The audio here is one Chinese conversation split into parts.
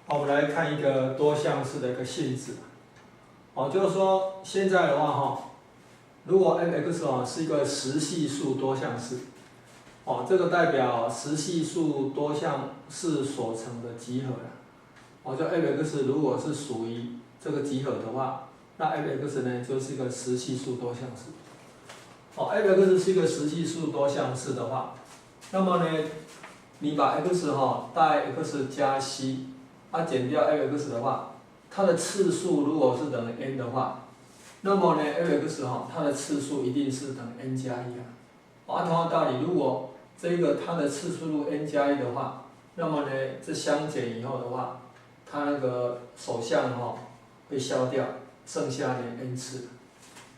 好，我们来看一个多项式的一个性质。就是说现在的话如果 f(x) 是一个实系数多项式，这个代表实系数多项式所成的集合了。就 f(x) 如果是属于这个集合的话，那 f(x) 呢就是一个实系数多项式。f(x) 是一个实系数多项式的话，那么呢，你把 x 带 x 加 c， 减掉 f(x) 的话，它的次数如果是等于 n 的话，那么呢 f(x) 它的次数一定是等于 n 加一啊。同样道理，如果这个它的次数如 n 加一的话，那么呢这相减以后的话，它那个首项会消掉，剩下的 n 次。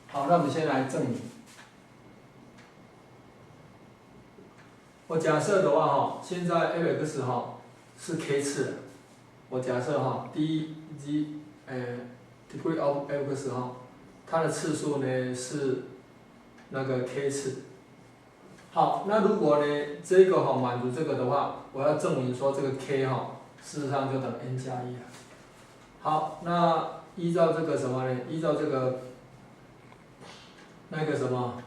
好，那我们先来证明。我假设的话现在 f(x) 是 k 次，我假设degree of f(x) 它的次数呢是那个 k 次。好，那如果呢这个满足这个的话，我要证明说这个 k 事实上就等于 n 加一了。好，那依照这个什么呢？依照这个那个什么？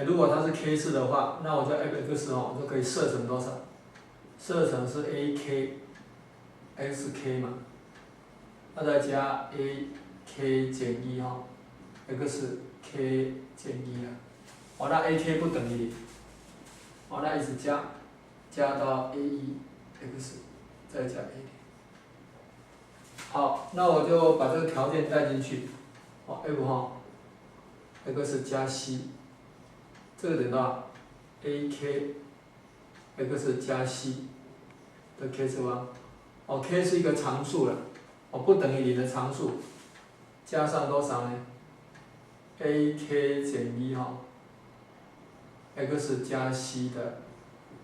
如果它是 k 次的话，那我就 f(x) 就可以设成多少？设成是 ak xk 嘛，那再加 ak 减一x k 减一了。那 ak 不等于零，那一直加到 a1 x 再加 a 0。好，那我就把这个条件带进去。f x 加 c， 这个等于多少 ？ak x 加 c 的 k 次方。k 是一个常数了，不等于零的常数，加上多少呢 ？ak 减一x 加 c 的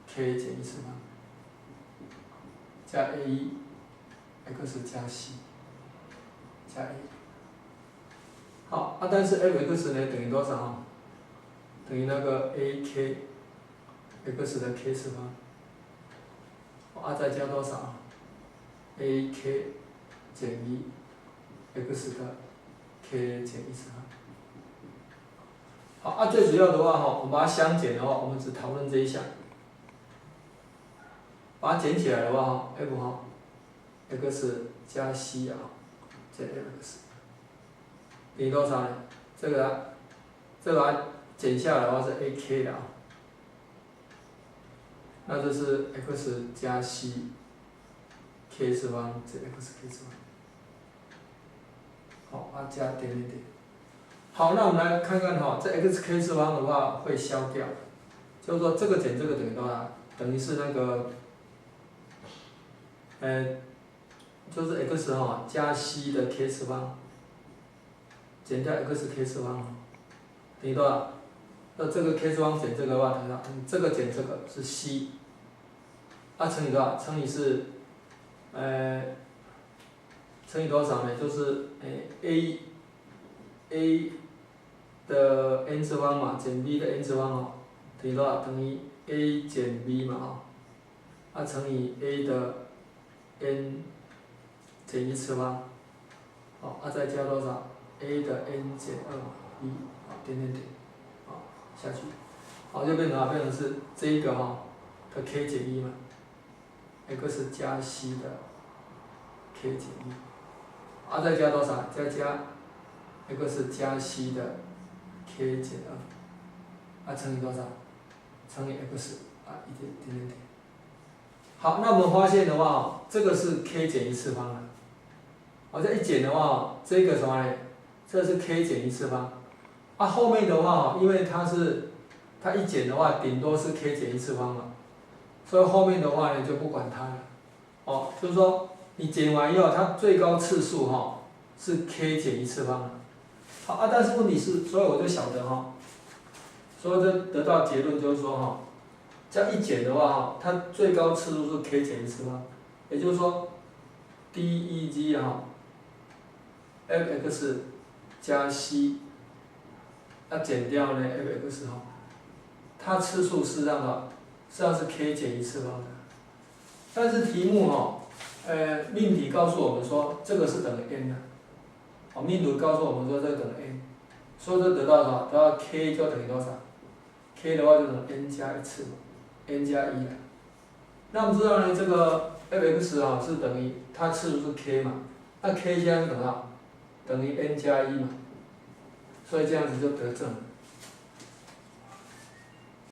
k 减一次方，加 a1 x 加 c 加 a。好，但是 f(x) 呢等于多少？等于那个 ak x 的 k 次方。再加多少 ？ak 减一 x 的 k 减一次方。好，最主要的话我们把它相减的话，我们只讨论这一项。把它减起来的话f(x 加 c) 减 f(x) 等于多少呢？这个把它减下来的话是 ak 的那这是 x 加 c k 次方减 x k 次方。好，加点点点。好，那我们来看看这 x k 次方的话会消掉，就是说这个减这个等于多少？等于是那个，就是 x 加 c 的 k 次方减掉 x k 次方等于多少？那这个 k 次方减这个的话，等于多少？这个减这个是 c， 乘以多少？乘以是，乘以多少呢？就是 a 的 n 次方嘛，减 b 的 n 次方等于多少？等于 a 减 b 嘛乘以 a 的 n 减一次方，再加多少 ？a 的 n 减2 b， 点点点，下去，就变成是这一个的 k 减一嘛 ，x 加 c 的 k 减一，再加多少？再加 x 加 c 的 k 减2，乘以多少？乘以 x，一点点点点。好，那我们发现的话，这个是 k 减一次方了。这一减的话，这个什么呢？这是 k 减一次方。后面的话，因为它一减的话，顶多是 k 减一次方嘛，所以后面的话呢就不管它了。就是说你减完以后，它最高次数是 k 减一次方了。好但是问题是，所以我就晓得所以就得到结论就是说这样一减的话它最高次数是 k 减一次方，也就是说 dEg f(x) 加 c， 减掉呢 f(x) 它次数实际上是 k 减一次方的，但是题目命题告诉我们说这个是等于 n 的，哦，命图告诉我们说这个等于 n， 所以这得到多少？得到 k 就等于多少 ？k 的话就等于 n 加一次嘛 ，n 加1了。那我们知道呢，这个 f(x) 啊是等于它次数是 k 嘛，那 k 现在是等于 n 加1嘛，所以这样子就得正了。